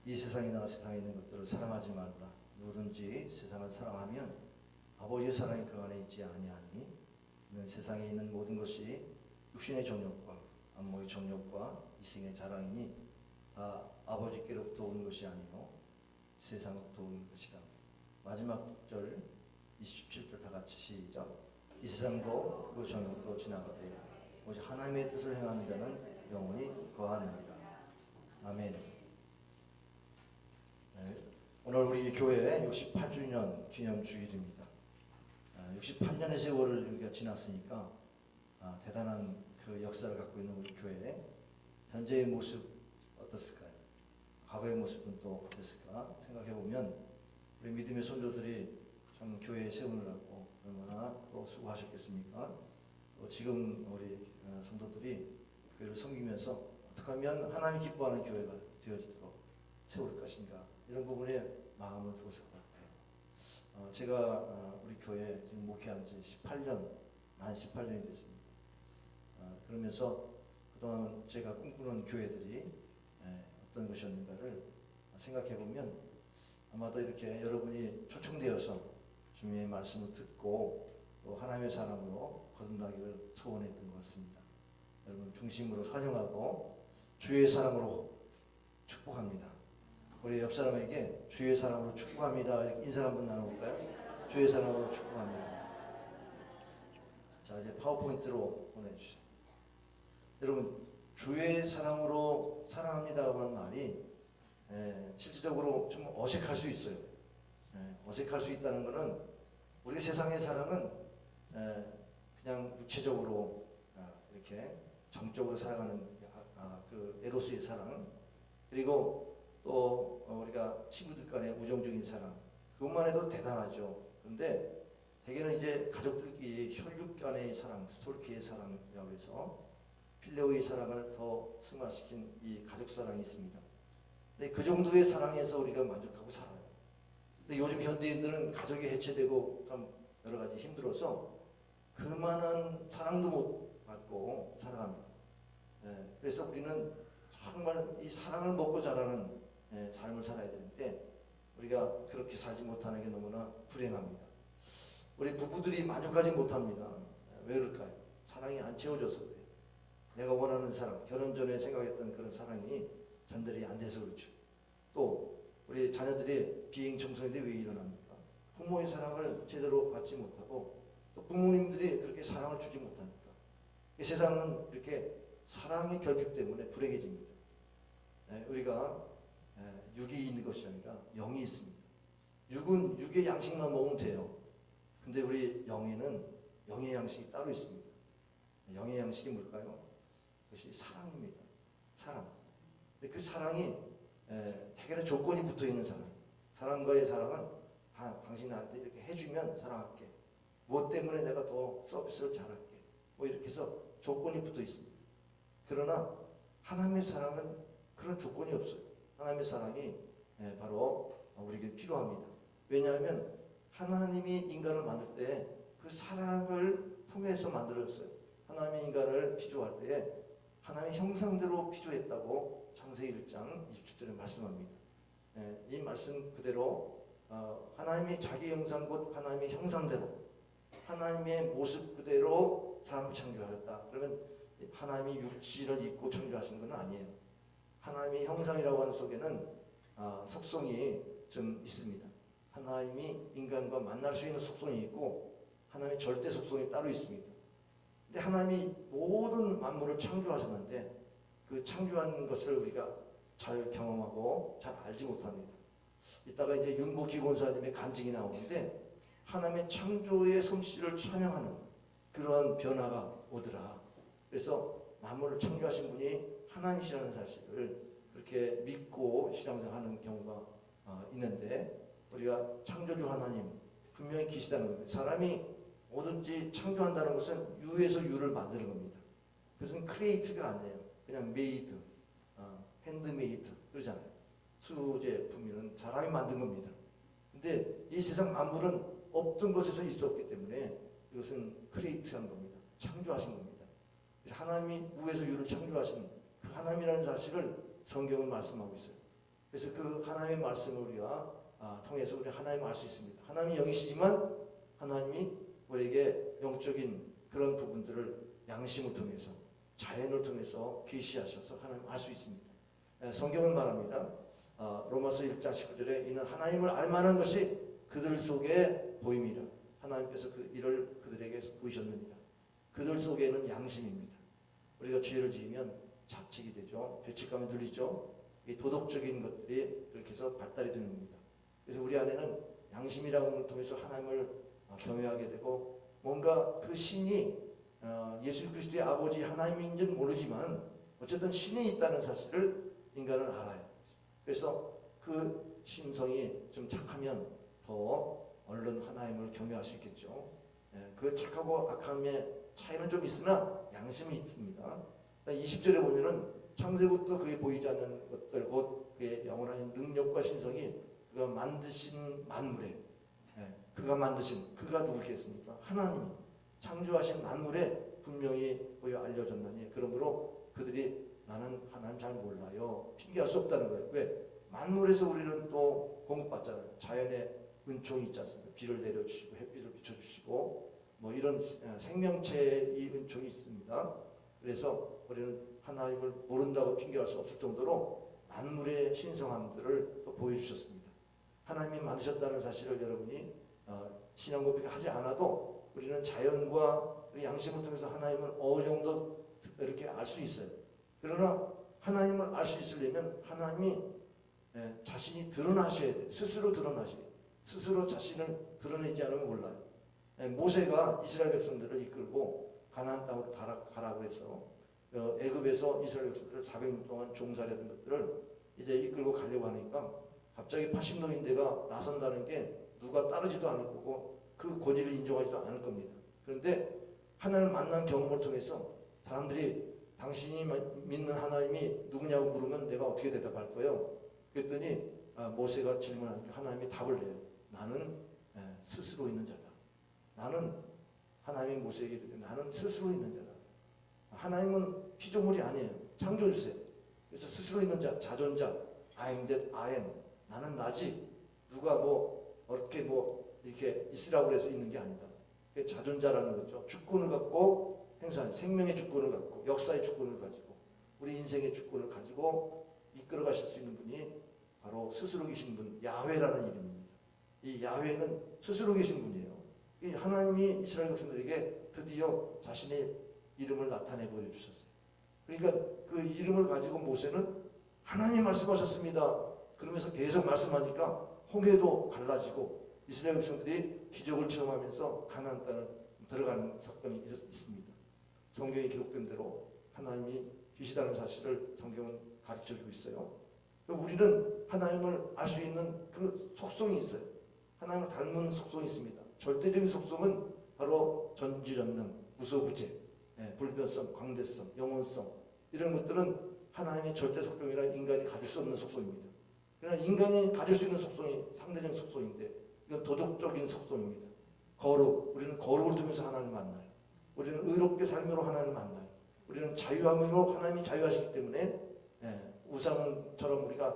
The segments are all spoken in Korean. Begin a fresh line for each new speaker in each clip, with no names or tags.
이 세상이나 세상에 있는 것들을 사랑하지 말라. 누구든지 세상을 사랑하면 아버지의 사랑이 그 안에 있지 아니하니 이는 세상에 있는 모든 것이 육신의 정욕과 안목의 정욕과 이생의 자랑이니 다 아버지께로부터 오는 것이 아니요 세상으로부터 오는 것이다. 마지막 절 27절 다 같이 시작. 이 세상도 그 정욕도 지나가되 오직 하나님의 뜻을 행하는 자는 영원히 거하느니라. 아멘. 네, 오늘 우리 교회 68주년 기념 주일입니다. 68년의 세월을 우리가 지났으니까 대단한 그 역사를 갖고 있는 우리 교회 현재의 모습 어떻을까요? 과거의 모습은 또 어땠을까 생각해보면 우리 믿음의 손조들이 참 교회에 세우느라고 얼마나 또 수고하셨겠습니까? 또 지금 우리 성도들이 교회를 섬기면서 어떻게 하면 하나님 기뻐하는 교회가 되어지도록 세울 것인가 이런 부분에 마음을 두었을 것 같아요. 제가 우리 교회 지금 목회한 지 18년, 만 18년이 됐습니다. 그러면서 그동안 제가 꿈꾸는 교회들이 어떤 것이었는가를 생각해 보면 아마도 이렇게 여러분이 초청되어서 주님의 말씀을 듣고 또 하나님의 사람으로 거듭나기를 소원했던 것 같습니다. 여러분 중심으로 환영하고 주의 사랑으로 축복합니다. 우리 옆 사람에게 주의 사랑으로 축복합니다. 이렇게 인사 한번 나눠볼까요? 주의 사랑으로 축복합니다. 자, 이제 파워포인트로 보내주세요. 여러분 주의 사랑으로 사랑합니다라고 하는 말이 실질적으로 좀 어색할 수 있어요. 어색할 수 있다는 것은 우리 세상의 사랑은 그냥 육체적으로 이렇게 정적으로 살아가는 그 에로스의 사랑, 그리고 또 우리가 친구들 간의 우정적인 사랑, 그것만 해도 대단하죠. 그런데 대개는 이제 가족들끼리 혈육 간의 사랑, 스톨키의 사랑이라고 해서 필레오의 사랑을 더 승화시킨 이 가족 사랑이 있습니다. 근데 그 정도의 사랑에서 우리가 만족하고 살아요. 근데 요즘 현대인들은 가족이 해체되고 참 여러 가지 힘들어서 그만한 사랑도 못 받고 살아갑니다. 그래서 우리는 정말 이 사랑을 먹고 자라는 삶을 살아야 되는데 우리가 그렇게 살지 못하는 게 너무나 불행합니다. 우리 부부들이 만족하지 못합니다. 왜 그럴까요? 사랑이 안 채워져서 그래요. 내가 원하는 사랑, 결혼 전에 생각했던 그런 사랑이 전달이 안 돼서 그렇죠. 또 우리 자녀들이 비행 청소년들이 왜 일어납니까? 부모의 사랑을 제대로 받지 못하고 또 부모님들이 그렇게 사랑을 주지 못하니까 이 세상은 이렇게 사랑의 결핍 때문에 불행해집니다. 우리가 육이 있는 것이 아니라 영이 있습니다. 육은 육의 양식만 먹으면 돼요. 근데 우리 영에는 영의 양식이 따로 있습니다. 영의 양식이 뭘까요? 그것이 사랑입니다. 사랑. 근데 그 사랑이 대개는 조건이 붙어 있는 사랑. 사람과의 사랑은 당신이 나한테 이렇게 해주면 사랑할게. 무엇 때문에 내가 더 서비스를 잘할게. 뭐 이렇게 해서 조건이 붙어 있습니다. 그러나 하나님의 사랑은 그런 조건이 없어요. 하나님의 사랑이 바로 우리에게 필요합니다. 왜냐하면 하나님이 인간을 만들 때 그 사랑을 통해서 만들었어요. 하나님이 인간을 피조할 때 하나님의 형상대로 피조했다고 창세기 1장 27절에 말씀합니다. 이 말씀 그대로 하나님이 자기 형상 곧 하나님의 형상대로 하나님의 모습 그대로 사람을 창조하셨다. 그러면 하나님이 육신을 입고 창조하신 건 아니에요. 하나님의 형상이라고 하는 속에는 속성이 좀 있습니다. 하나님이 인간과 만날 수 있는 속성이 있고 하나님의 절대 속성이 따로 있습니다. 근데 하나님이 모든 만물을 창조하셨는데 그 창조한 것을 우리가 잘 경험하고 잘 알지 못합니다. 이따가 이제 윤복희 권사님의 간증이 나오는데 하나님의 창조의 솜씨를 찬양하는 그러한 변화가 오더라. 그래서 만물을 창조하신 분이 하나님이시라는 사실을 그렇게 믿고 신앙생활하는 경우가 있는데 우리가 창조주 하나님 분명히 계시다는 겁니다. 사람이 뭐든지 창조한다는 것은 유에서 유를 만드는 겁니다. 그것은 크리에이트가 아니에요. 그냥 메이드, 핸드메이드 그러잖아요. 수제품은 사람이 만든 겁니다. 근데 이 세상 만물은 없던 것에서 있었기 때문에 이것은 크리에이트한 겁니다. 창조하신 겁니다. 그래서 하나님이 무에서 유를 창조하신 그 하나님이라는 사실을 성경은 말씀하고 있어요. 그래서 그 하나님의 말씀을 우리가 통해서 우리 하나님을 알 수 있습니다. 하나님이 영이시지만 하나님이 우리에게 영적인 그런 부분들을 양심을 통해서 자연을 통해서 계시하셔서 하나님을 알 수 있습니다. 성경은 말합니다. 로마서 1장 19절에 이는 하나님을 알만한 것이 그들 속에 보임이라. 하나님께서 그 일을 그들에게 보이셨느니라. 그들 속에는 양심입니다. 우리가 죄를 지으면 자책이 되죠. 죄책감에 눌리죠. 이 도덕적인 것들이 그렇게 해서 발달이 되는 겁니다. 그래서 우리 안에는 양심이라는 걸 통해서 하나님을 경외하게 되고 뭔가 그 신이 예수 그리스도의 아버지 하나님인지는 모르지만 어쨌든 신이 있다는 사실을 인간은 알아요. 그래서 그 심성이 좀 착하면 더 얼른 하나님을 경외할 수 있겠죠. 그 착하고 악함의 차이는 좀 있으나 양심이 있습니다. 20절에 보면은 창세부터 그게 보이지 않는 것들 곧 그의 영원한 능력과 신성이 그가 만드신 만물에 그가 만드신 그가 누구겠습니까? 하나님이 창조하신 만물에 분명히 보여 알려졌나니 그러므로 그들이 나는 하나님 잘 몰라요 핑계할 수 없다는 거예요. 왜? 만물에서 우리는 또 공급받잖아요. 자연의 은총이 있지 않습니까? 비를 내려주시고 햇빛을 비춰주시고 뭐 이런 생명체의 은총이 있습니다. 그래서 우리는 하나님을 모른다고 핑계할 수 없을 정도로 만물의 신성함들을 또 보여주셨습니다. 하나님이 만드셨다는 사실을 여러분이 신앙 고백하지 않아도 우리는 자연과 양심을 통해서 하나님을 어느 정도 이렇게 알 수 있어요. 그러나 하나님을 알 수 있으려면 하나님이 자신이 드러나셔야 돼요. 스스로 드러나셔야 돼요. 스스로 자신을 드러내지 않으면 몰라요. 모세가 이스라엘 백성들을 이끌고 가나안 땅으로 가라고 해서 애굽에서 이스라엘 백성들을 400년 동안 종살이하던 것들을 이제 이끌고 가려고 하니까 갑자기 80노인대가 나선다는 게 누가 따르지도 않을 거고 그 권위를 인정하지도 않을 겁니다. 그런데 하나님을 만난 경험을 통해서 사람들이 당신이 믿는 하나님이 누구냐고 물으면 내가 어떻게 대답할 거예요? 그랬더니 모세가 질문하니까 하나님이 답을 해요. 나는 스스로 있는 자다. 나는 하나님이 모세에게 이르되 나는 스스로 있는 자다. 하나님은 피조물이 아니에요. 창조주세요. 그래서 스스로 있는 자, 자존자, I am that I am. 나는 나지. 누가 어떻게 이렇게 있으라고 해서 있는 게 아니다. 그게 자존자라는 거죠. 주권을 갖고 행사하는 생명의 주권을 갖고 역사의 주권을 가지고 우리 인생의 주권을 가지고 이끌어 가실 수 있는 분이 바로 스스로 계신 분 야훼라는 이름입니다. 이 야훼는 스스로 계신 분이에요. 이 하나님이 이스라엘 백성들에게 드디어 자신의 이름을 나타내 보여주셨어요. 그러니까 그 이름을 가지고 모세는 하나님 말씀하셨습니다. 그러면서 계속 말씀하니까 홍해도 갈라지고 이스라엘 백성들이 기적을 체험하면서 가나안 땅을 들어가는 사건이 있습니다. 성경에 기록된 대로 하나님이 계시다는 사실을 성경은 가르쳐주고 있어요. 우리는 하나님을 알 수 있는 그 속성이 있어요. 하나님을 닮은 속성이 있습니다. 절대적인 속성은 바로 전지전능, 무소부재, 불변성, 광대성, 영원성 이런 것들은 하나님의 절대 속성이라 인간이 가질 수 없는 속성입니다. 그러나 인간이 가질 수 있는 속성이 상대적인 속성인데 이건 도덕적인 속성입니다. 거룩, 우리는 거룩을 통해서 하나님을 만나요. 우리는 의롭게 삶으로 하나님을 만나요. 우리는 자유함으로 하나님이 자유하시기 때문에 우상처럼 우리가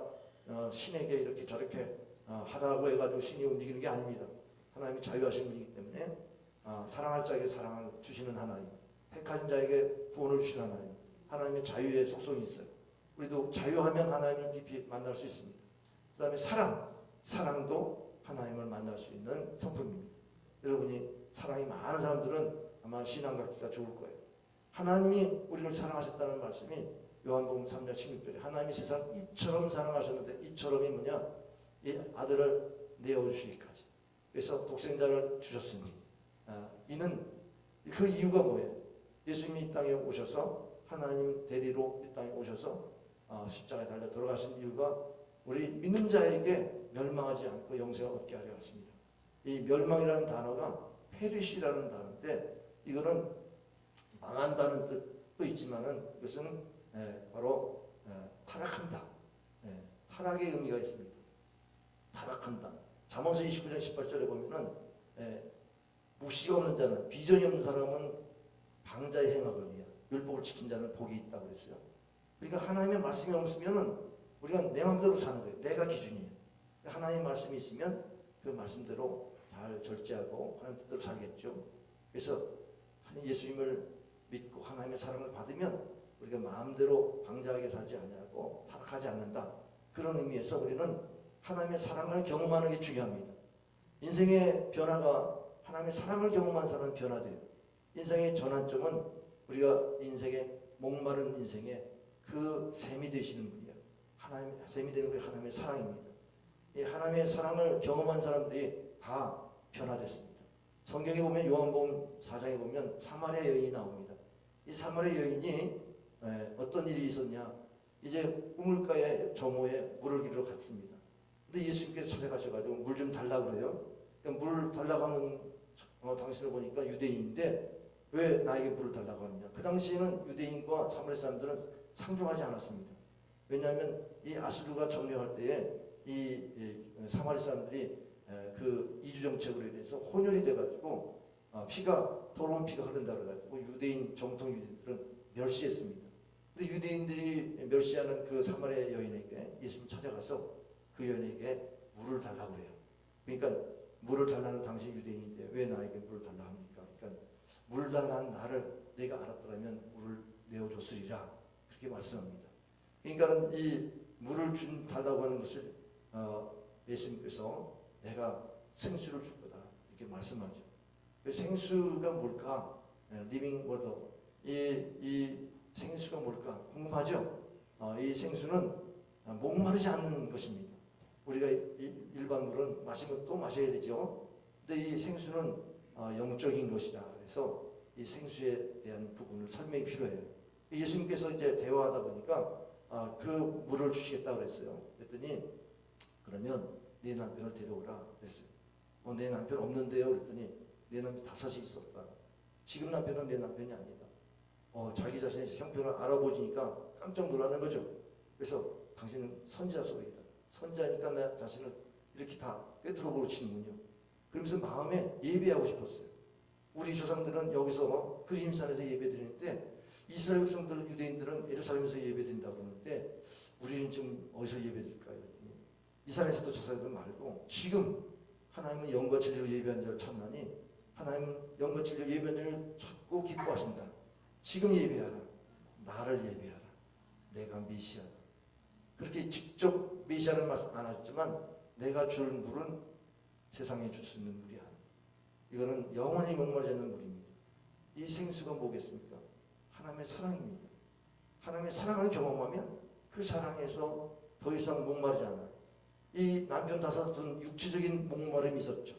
신에게 이렇게 저렇게 하라고 해가지고 신이 움직이는 게 아닙니다. 하나님이 자유하신 분이기 때문에 사랑할 자에게 사랑을 주시는 하나님, 택하신 자에게 구원을 주시는 하나님, 하나님의 자유의 속성이 있어요. 우리도 자유하면 하나님을 깊이 만날 수 있습니다. 그 다음에 사랑도 하나님을 만날 수 있는 성품입니다. 여러분이 사랑이 많은 사람들은 아마 신앙 갖기가 좋을 거예요. 하나님이 우리를 사랑하셨다는 말씀이 요한복음 3장 16절에 하나님이 세상 이처럼 사랑하셨는데 이처럼이 뭐냐? 이 아들을 내어주시기까지. 그래서 독생자를 주셨으니 이는 그 이유가 뭐예요? 예수님이 이 땅에 오셔서 하나님 대리로 이 땅에 오셔서 십자가에 달려 돌아가신 이유가 우리 믿는 자에게 멸망하지 않고 영생을 얻게 하려 하십니다. 이 멸망이라는 단어가 페리시라는 단어인데 이거는 망한다는 뜻도 있지만은 이것은 바로 타락한다. 타락의 의미가 있습니다. 타락한다. 잠언서 29장 18절에 보면은 무시가 없는 자는 비전이 없는 사람은 방자의 행악을 위하여 율법을 지킨 자는 복이 있다고 그랬어요. 그러니까 하나님의 말씀이 없으면은 우리가 내 마음대로 사는 거예요. 내가 기준이에요. 하나님의 말씀이 있으면 그 말씀대로 잘 절제하고 하나님 뜻대로 살겠죠. 그래서 예수님을 믿고 하나님의 사랑을 받으면 우리가 마음대로 방자하게 살지 아니하고 타락하지 않는다. 그런 의미에서 우리는 하나님의 사랑을 경험하는 게 중요합니다. 인생의 변화가 하나님의 사랑을 경험한 사람은 변화돼요. 인생의 전환점은 우리가 인생의 목마른 인생에 그 샘이 되시는 분이에요. 하나님 샘이 되는 분이 하나님의 사랑입니다. 이 하나님의 사랑을 경험한 사람들이 다 변화됐습니다. 성경에 보면 요한복음 4장에 보면 사마리아 여인이 나옵니다. 이 사마리아 여인이 어떤 일이 있었냐? 이제 우물가에 저모에 물을 기르러 갔습니다. 근데 예수님께서 찾아가셔가지고 물 좀 달라고 그래요. 그러니까 물 달라고 하는 당신을 보니까 유대인인데 왜 나에게 물을 달라고 하느냐? 그 당시에는 유대인과 사마리아 사람들은 상종하지 않았습니다. 왜냐하면 이 아수르가 점령할 때에 이 사마리아 사람들이 그 이주 정책으로 인해서 혼혈이 돼가지고 피가 더러운 피가 흐른다 그래가지고 유대인 정통 유대인들은 멸시했습니다. 근데 유대인들이 멸시하는 그 사마리아 여인에게 예수님 찾아가서 그 여인에게 물을 달라고 해요. 그러니까 물을 달라는 당시 유대인인데 왜 나에게 물을 달라 합니까? 그러니까 물 달라는 나를 내가 알았더라면 물을 내어줬으리라 그렇게 말씀합니다. 그러니까 이 물을 달라고 하는 것을 예수님께서 내가 생수를 줄 거다 이렇게 말씀하죠. 생수가 뭘까? 리빙 워터. 이 생수가 뭘까? 궁금하죠? 이 생수는 목마르지 않는 것입니다. 우리가 일반 물은 마시면 또 마셔야 되죠. 근데 이 생수는 영적인 것이다. 그래서 이 생수에 대한 부분을 설명이 필요해요. 예수님께서 이제 대화하다 보니까 그 물을 주시겠다 그랬어요. 그랬더니 그러면 네 남편을 데려오라 그랬어요. 내 남편 없는데요. 그랬더니 내 남편 5이 있었다. 지금 남편은 내 남편이 아니다. 자기 자신의 형편을 알아보니까 깜짝 놀라는 거죠. 그래서 당신은 선지자 소리다. 선지자니까 내 자신을 이렇게 다 꿰뚫어 보치는군요. 그러면서 마음에 예배하고 싶었어요. 우리 조상들은 여기서 그림산에서 예배드리는데 이스라엘 백성들 유대인들은 예루살렘에서 예배드린다고 그러는데 우리는 지금 어디서 예배드릴까요? 이 산에서도 저 산에도 말고 지금 하나님은 영과 진리로 예배한 자를 찾나니 하나님은 영과 진리로 예배한 자를 찾고 기뻐하신다. 지금 예배하라. 나를 예배하라. 내가 메시아다. 그렇게 직접 메시아는 말씀 안 하셨지만 내가 줄 물은 세상에 줄 수 있는 물이 아니야. 이거는 영원히 목마르지 않는 물입니다. 이 생수가 뭐겠습니까? 하나님의 사랑입니다. 하나님의 사랑을 경험하면 그 사랑에서 더 이상 목마르지 않아요. 이 남편 다섯은 육체적인 목마름이 있었죠.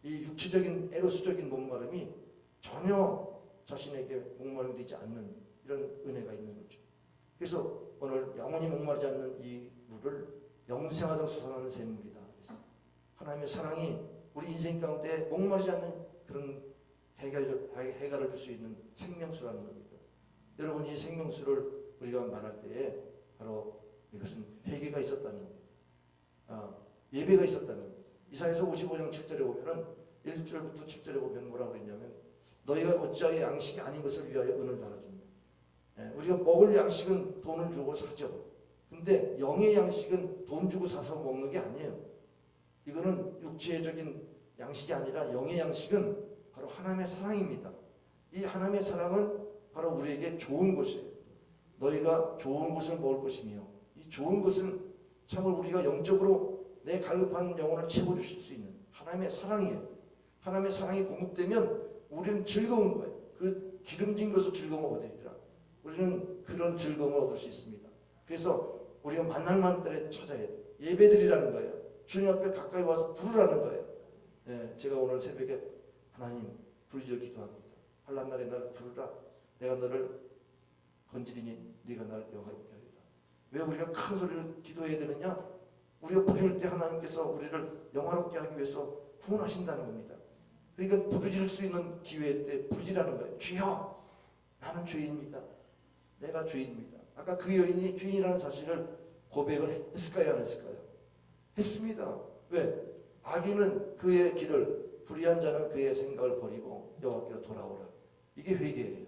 이 육체적인 에로스적인 목마름이 전혀 자신에게 목마름이 되지 않는 이런 은혜가 있는 거죠. 그래서 오늘 영원히 목마르지 않는 이 물을 영생하도록 솟아나는 샘물이다. 하나님의 사랑이 우리 인생 가운데 목마르지 않는 그런 해결을 줄 수 있는 생명수라는 겁니다. 여러분 이 생명수를 우리가 말할 때에 바로 이것은 회개가 있었다는 겁니다. 예배가 있었다는 겁니다. 이사야서 55장 7절에 보면은 1절부터 7절에 보면 뭐라고 그랬냐면 너희가 어찌하여 양식이 아닌 것을 위하여 은을 달아줍니다. 우리가 먹을 양식은 돈을 주고 사죠. 근데 영의 양식은 돈 주고 사서 먹는 게 아니에요. 이거는 육체적인 양식이 아니라 영의 양식은 바로 하나님의 사랑입니다. 이 하나님의 사랑은 바로 우리에게 좋은 것이에요. 너희가 좋은 것을 먹을 것이며 이 좋은 것은 참으로 우리가 영적으로 내 갈급한 영혼을 채워주실 수 있는 하나님의 사랑이에요. 하나님의 사랑이 공급되면 우리는 즐거운 거예요. 그 기름진 것을 즐거움을 얻으리라. 우리는 그런 즐거움을 얻을 수 있습니다. 그래서 우리가 만날 만날에 찾아야 돼요. 예배드리라는 거예요. 주님 앞에 가까이 와서 부르라는 거예요. 제가 오늘 새벽에 하나님 부르짖어 기도합니다. 환난 날에 나를 부르라. 내가 너를 건지리니 네가 나를 영화롭게 하리라. 왜 우리가 큰 소리로 기도해야 되느냐? 우리가 부를 때 하나님께서 우리를 영화롭게 하기 위해서 구원하신다는 겁니다. 그러니까 부르짖을 수 있는 기회 때 부르짖으라는 거예요. 주여, 나는 죄인입니다. 내가 죄인입니다. 아까 그 여인이 죄인이라는 사실을 고백을 했을까요? 안 했을까요? 했습니다. 왜? 악인은 그의 길을, 불의한 자는 그의 생각을 버리고 여호와께로 돌아오라. 이게 회개예요.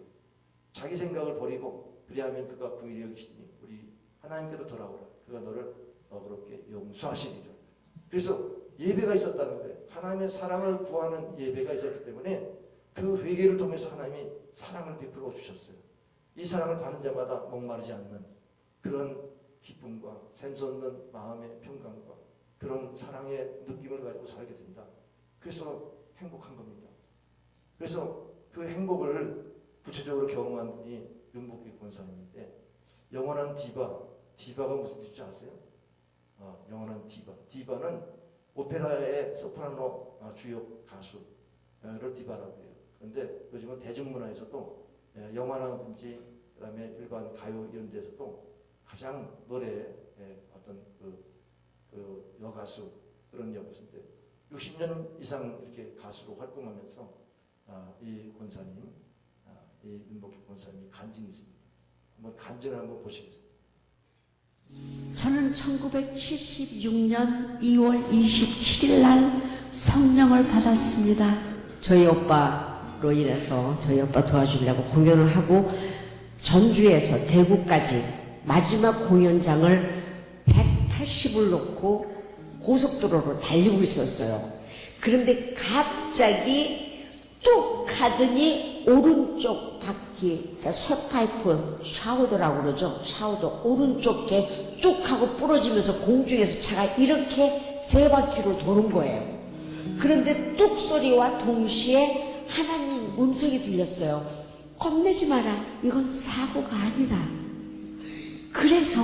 자기 생각을 버리고 그리하면 그가 긍휼히 여기시니 우리 하나님께로 돌아오라. 그가 너를 너그럽게 용서하시리라. 그래서 예배가 있었다는 거예요. 하나님의 사랑을 구하는 예배가 있었기 때문에 그 회개를 통해서 하나님이 사랑을 베풀어 주셨어요. 이 사랑을 받는 자마다 목마르지 않는 그런 기쁨과 샘솟는 마음의 평강과 그런 사랑의 느낌을 가지고 살게 된다. 그래서 행복한 겁니다. 그래서 그 행복을 구체적으로 경험한 분이 윤복희 권사님인데, 영원한 디바가 무슨 뜻인지 아세요? 영원한 디바는 오페라의 소프라노 주역 가수를 디바라고 해요. 그런데 요즘은 대중문화에서도 영화라든지 그다음에 일반 가요 이런 데서도 가장 노래의 어떤 그 여가수 그런 역할인데 60년 이상 이렇게 가수로 활동하면서 이 권사님, 이 윤복희 권사님이 간증이 있습니다. 한번 간증을 한번 보시겠습니다.
저는 1976년 2월 27일 날 성령을 받았습니다. 저희 오빠로 인해서 저희 오빠 도와주려고 공연을 하고 전주에서 대구까지 마지막 공연장을 180을 놓고 고속도로로 달리고 있었어요. 그런데 갑자기 뚝 하더니 오른쪽 바퀴, 그러니까 쇠파이프 샤우더라고 그러죠. 샤우더 오른쪽에 뚝 하고 부러지면서 공중에서 차가 이렇게 세 바퀴로 도는 거예요. 그런데 뚝 소리와 동시에 하나님 음성이 들렸어요. 겁내지 마라. 이건 사고가 아니다. 그래서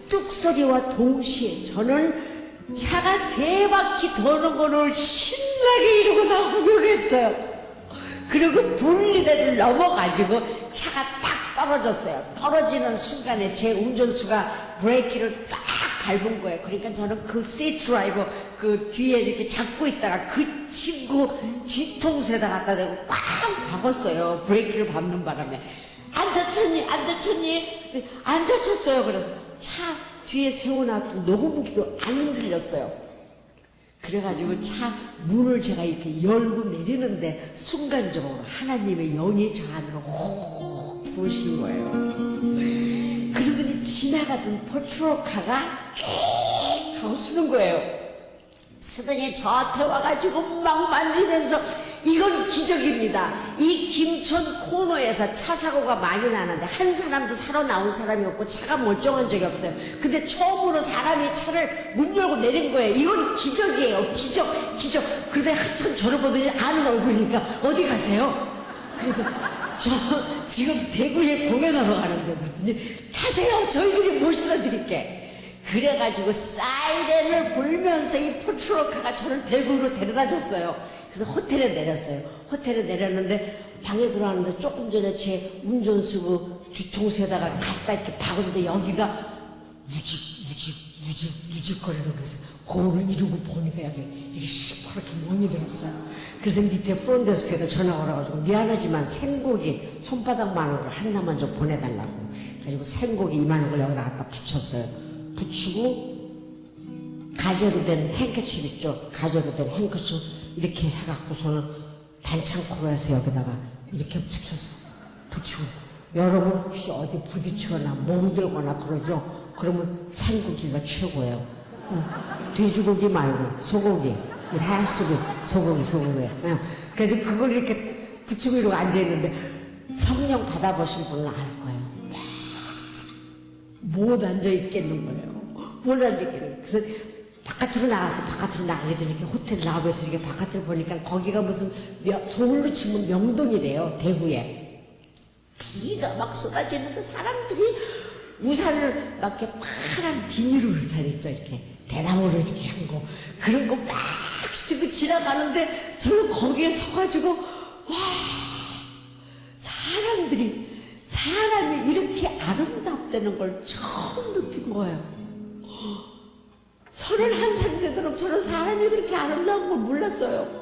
뚝 소리와 동시에 저는 차가 세 바퀴 도는 거를 신나게 이러고 다 구경했어요. 그리고 분리대를 넘어가지고 차가 딱 떨어졌어요. 떨어지는 순간에 제 운전수가 브레이크를 딱 밟은 거예요. 그러니까 저는 그 시트 드라이버 그 뒤에 이렇게 잡고 있다가 그 친구 뒤통수에다 갖다 대고 꽉 박았어요. 브레이크를 밟는 바람에. 안 다쳤니? 안 다쳤니? 안 다쳤어요. 그래서 차 뒤에 세워놔도 녹음기도 안 흔들렸어요. 그래가지고 차 문을 제가 이렇게 열고 내리는데 순간적으로 하나님의 영이 저 안으로 호흡 들어오시는 거예요. 그러더니 지나가던 퍼트로카가 쭉 하고 쓰는 거예요. 쓰더니 저한테 와가지고 막 만지면서 이건 기적입니다. 이 김천 코너에서 차 사고가 많이 나는데 한 사람도 살아나온 사람이 없고 차가 멀쩡한 적이 없어요. 근데 처음으로 사람이 차를 문 열고 내린 거예요. 이건 기적이에요. 기적. 그러다 한참 저를 보더니 아는 얼굴이니까 어디 가세요? 그래서 저 지금 대구에 공연하러 가는데 그랬더니 타세요. 저희들이 모셔다 드릴게. 그래가지고 사이렌을 불면서 이 포트로카가 저를 대구로 데려다 줬어요. 그래서 호텔에 내렸어요. 호텔에 내렸는데 방에 들어왔는데 조금 전에 제 운전수 뒤통수에다가 갖다 이렇게 박았는데 여기가 우직거리는 거였어요. 거울을 이루고 보니까 여기 이렇게 시퍼렇게 멍이 들었어요. 그래서 밑에 프론데스크에다 전화가 와가지고 미안하지만 생고기 손바닥만한 걸 하나만 좀 보내달라고. 그래가지고 생고기 이만한 걸 여기다 갖다 붙였어요. 붙이고 가재로 된 행커칩 있죠. 가재로 된 행커칩 이렇게 해갖고서는 반창고로 해서 여기다가 이렇게 붙이고 여러분 혹시 어디 부딪히거나 멍들거나 그러죠. 그러면 생고기가 최고예요. 돼지고기 말고 소고기. It has to be 소고기. 그래서 그걸 이렇게 붙이고 이러고 앉아있는데 성령 받아보신 분은 알 거예요. 못 앉아있겠는 거예요. 못 앉아있겠는 거예요. 그래서 바깥으로 나가기 전에 이렇게 호텔 라브에서 이렇게 바깥을 보니까 거기가 무슨 서울로 치면 명동이래요. 대구에. 비가 막 쏟아지는데 사람들이 우산을 막 이렇게 파란 비닐 우산 있죠. 이렇게 대나무로 이렇게 한 거. 그런 거 막 쓰고 지나가는데 저는 거기에 서가지고 와 사람이 이렇게 아름답다는 걸 처음 느낀 거예요. 31살 되도록 저는 사람이 그렇게 아름다운 걸 몰랐어요.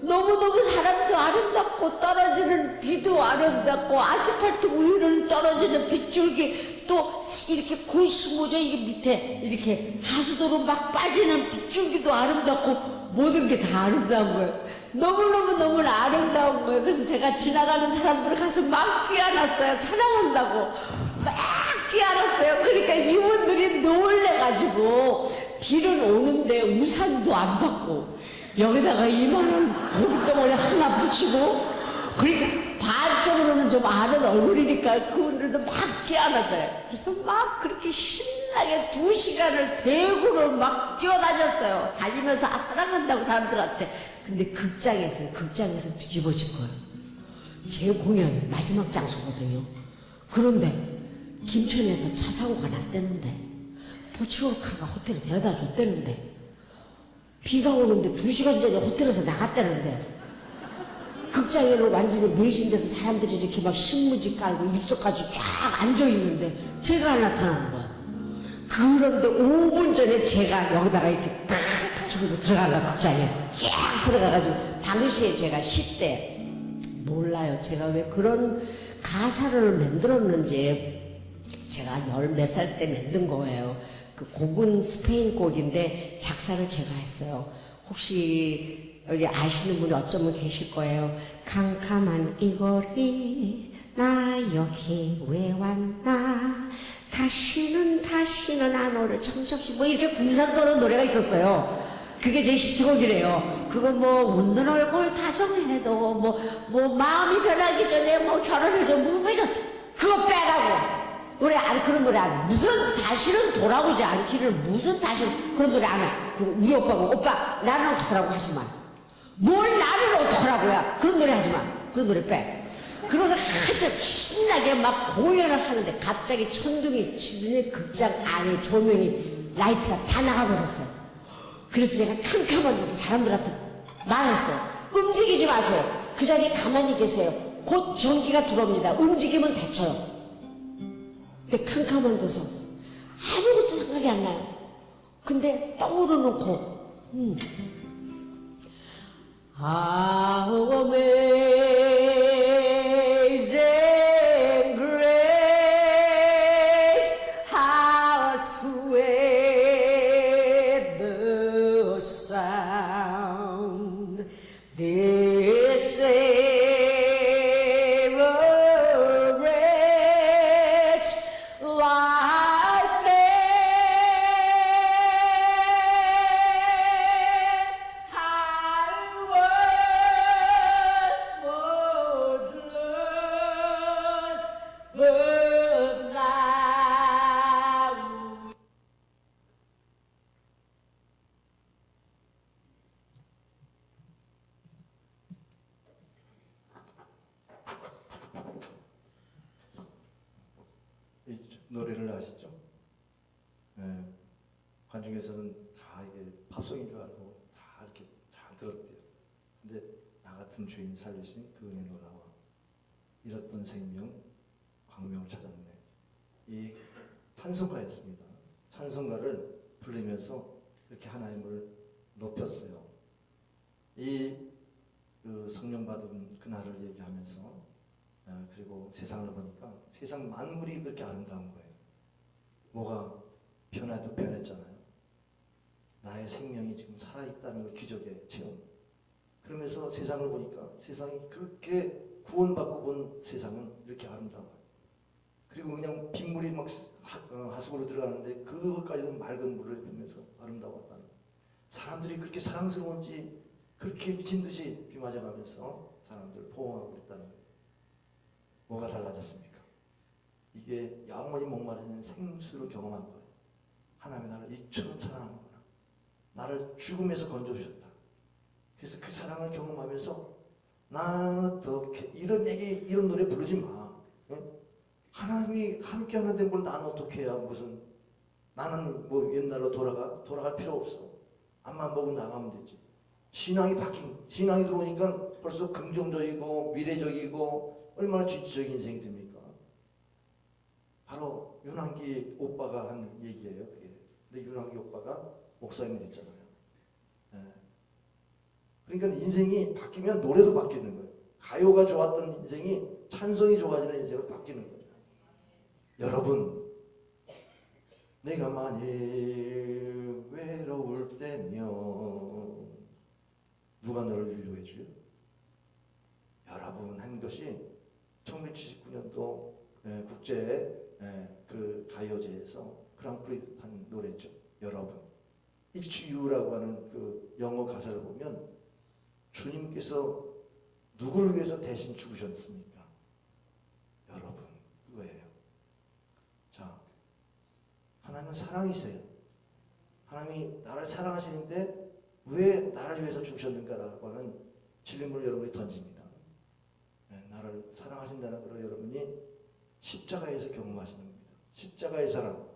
너무너무 사람도 아름답고 떨어지는 비도 아름답고 아스팔트 위를 떨어지는 빗줄기 또 이렇게 95조 이게 밑에 이렇게 하수도로 막 빠지는 빗줄기도 아름답고 모든 게 다 아름다운 거예요. 너무 아름다운 거예요. 그래서 제가 지나가는 사람들 가서 막 끼안았어요. 사랑한다고 막 끼안았어요. 그러니까 이분들이 노을 가지고 비는 오는데 우산도 안 받고 여기다가 2만 원 고깃덩어리 하나 붙이고 그러니까 반쪽으로는 좀 아는 얼굴이니까 그분들도 막 끼안아져요. 그래서 막 그렇게 신나게 2시간을 대구를 막 뛰어다녔어요. 다니면서 사랑한다고 사람들한테. 근데 극장에서 뒤집어질 거예요. 제 공연 마지막 장소거든요. 그런데 김천에서 차 사고가 났대는데 포츠워카가 호텔에 데려다 줬대는데 비가 오는데 2시간 전에 호텔에서 나갔다는데 극장에는 완전히 매진돼서 사람들이 이렇게 막 신문지 깔고 입석까지 쫙 앉아있는데 제가 안 나타나는 거야. 그런데 5분 전에 제가 여기다가 이렇게 탁 붙이고 들어가려고 극장에 쫙 들어가가지고 당시에 제가 10대 몰라요. 제가 왜 그런 가사를 만들었는지 제가 10몇 살 때 만든 거예요. 그 곡은 스페인 곡인데 작사를 제가 했어요. 혹시 여기 아시는 분이 어쩌면 계실 거예요. 캄캄한 이 거리 나 여기 왜 왔나 다시는 안 오려 청첩시 뭐 이렇게 궁상 떠는 노래가 있었어요. 그게 제 히트곡이래요. 그거 뭐 웃는 얼굴 다정해도 뭐 마음이 변하기 전에 뭐 결혼해서 뭐 이런 그거 빼라고 노래 안 그런 노래 안 해. 무슨 다시는 돌아오지 않기를 무슨 다시는 그런 노래 안 해. 그리고 우리 오빠가 오빠 나는 어떡하라고 하지 마. 뭘 나를 어떡하라고야. 그런 노래 하지 마. 그런 노래 빼. 그러면서 한참 신나게 막 공연을 하는데 갑자기 천둥이 치더니 극장 안에 조명이 라이트가 다 나가버렸어요. 그래서 제가 캄캄한 데서 사람들한테 말했어요. 움직이지 마세요. 그 자리에 가만히 계세요. 곧 전기가 들어옵니다. 움직이면 다쳐요. 근데 캄캄한 데서 아무것도 생각이 안 나요. 근데 떠오르는 곡. How amazing grace, how sweet the sound, this saved a wretch like me. I was lost, but now
이 노래를 아시죠? 예, 관중에서는 다 이게 팝송인 줄 알고 다 이렇게 잘 들었대요. 근데 나 같은 주인이 살리신 그 은혜 놀라와 잃었던 생명 광명을 찾았네. 이 찬송가였습니다. 찬송가를 부르면서 이렇게 하나님을 높였어요. 그 성령 받은 그날을 얘기하면서 그리고 세상을 보니까 세상 만물이 그렇게 아름다운 거예요. 뭐가 변해도 변했잖아요. 나의 생명이 지금 살아있다는 걸 기적의 체험. 그러면서 세상을 보니까 세상이 그렇게 구원받고 본 세상은 이렇게 아름다워요. 그리고 그냥 빗물이 막 하수구로 들어가는데 그것까지도 맑은 물을 보면서 아름다웠다는 거예요. 사람들이 그렇게 사랑스러운지 그렇게 미친 듯이 비 맞아가면서 사람들을 포옹하고 있다는 거예요. 뭐가 달라졌습니까? 이게 영원히 목마르는 생수를 경험한 거예요. 하나님이 나를 이처럼 사랑하는구나. 나를 죽음에서 건져주셨다. 그래서 그 사랑을 경험하면서 나는 어떻게 이런 노래 부르지 마. 응? 하나님이 함께 하는데 뭘 나는 어떻게 해야 무슨 나는 뭐 옛날로 돌아갈 필요 없어. 앞만 보고 나가면 되지. 신앙이 들어오니까 벌써 긍정적이고 미래적이고 얼마나 진취적인 인생이 됩니까? 바로 윤한기 오빠가 한 얘기예요. 그게. 근데 윤한기 오빠가 목사님이 됐잖아요. 예. 그러니까 인생이 바뀌면 노래도 바뀌는 거예요. 가요가 좋았던 인생이 찬송이 좋아지는 인생으로 바뀌는 거예요. 여러분, 내가 만일 외로울 때면 누가 너를 위로해 줘요? 여러분 한 것이 1979년도 국제 그 가요제에서 그랑프리 한 노래죠. 여러분, It's you라고 하는 그 영어 가사를 보면 주님께서 누구를 위해서 대신 죽으셨습니까? 여러분, 그거예요. 자, 하나님은 사랑이세요. 하나님이 나를 사랑하시는데 왜 나를 위해서 죽으셨는가라고 하는 질문을 여러분이 던집니다. 네, 나를 사랑하신다는 걸 여러분이 십자가에서 경험하시는 겁니다. 십자가의 사랑.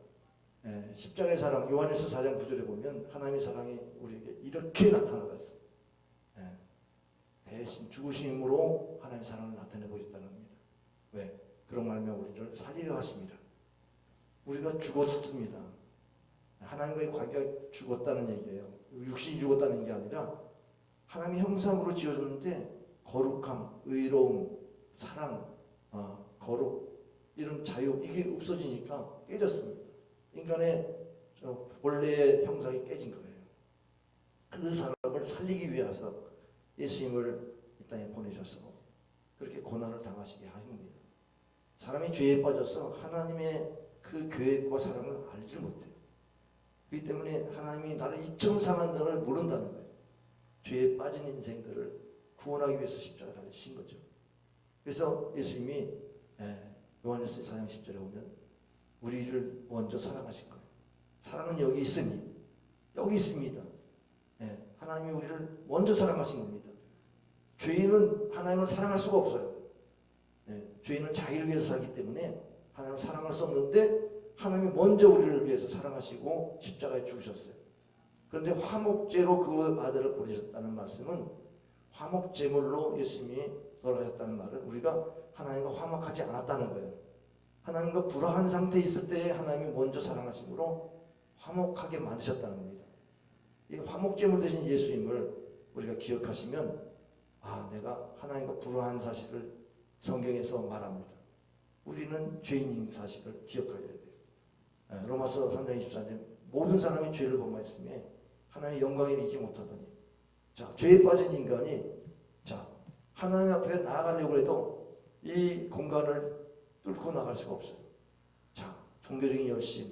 네, 십자가의 사랑, 요한일서 4장 9절에 보면 하나님의 사랑이 우리에게 이렇게 나타나갔어요. 네, 대신 죽으심으로 하나님의 사랑을 나타내 보였다는 겁니다. 왜? 그런 말이면 우리를 살리려 하십니다. 우리가 죽었습니다. 하나님과의 관계가 죽었다는 얘기예요. 육신이 죽었다는 게 아니라 하나님의 형상으로 지어졌는데 거룩함, 의로움, 사랑, 거룩, 이런 자유 이게 없어지니까 깨졌습니다. 인간의 본래의 형상이 깨진 거예요. 그 사람을 살리기 위해서 예수님을 이 땅에 보내셔서 그렇게 고난을 당하시게 하십니다. 사람이 죄에 빠져서 하나님의 그 계획과 사랑을 알지 못해요. 그렇기 때문에 하나님이 나를 이처럼 사랑하는 자를 모른다는 거예요. 죄에 빠진 인생들을 구원하기 위해서 십자가 달리신 거죠. 그래서 예수님이 요한일서 4장 10절에 보면 우리를 먼저 사랑하신 거예요. 사랑은 여기 있으니 여기 있습니다. 하나님이 우리를 먼저 사랑하신 겁니다. 죄인은 하나님을 사랑할 수가 없어요. 죄인은 자기를 위해서 살기 때문에 하나님을 사랑할 수 없는데 하나님이 먼저 우리를 위해서 사랑하시고 십자가에 죽으셨어요. 그런데 화목제로 그 아들을 보내셨다는 말씀은 화목제물로 예수님이 돌아가셨다는 말은 우리가 하나님과 화목하지 않았다는 거예요. 하나님과 불화한 상태에 있을 때 하나님이 먼저 사랑하심으로 화목하게 만드셨다는 겁니다. 이 화목제물 대신 예수님을 우리가 기억하시면 내가 하나님과 불화한 사실을 성경에서 말합니다. 우리는 죄인인 사실을 기억해야 돼요. 로마서 3장 24절 모든 사람이 죄를 범하였으며 하나님의 영광을 이기지 못하더니 죄에 빠진 인간이 하나님 앞에 나아가려고 해도 이 공간을 뚫고 나갈 수가 없어요. 종교적인 열심,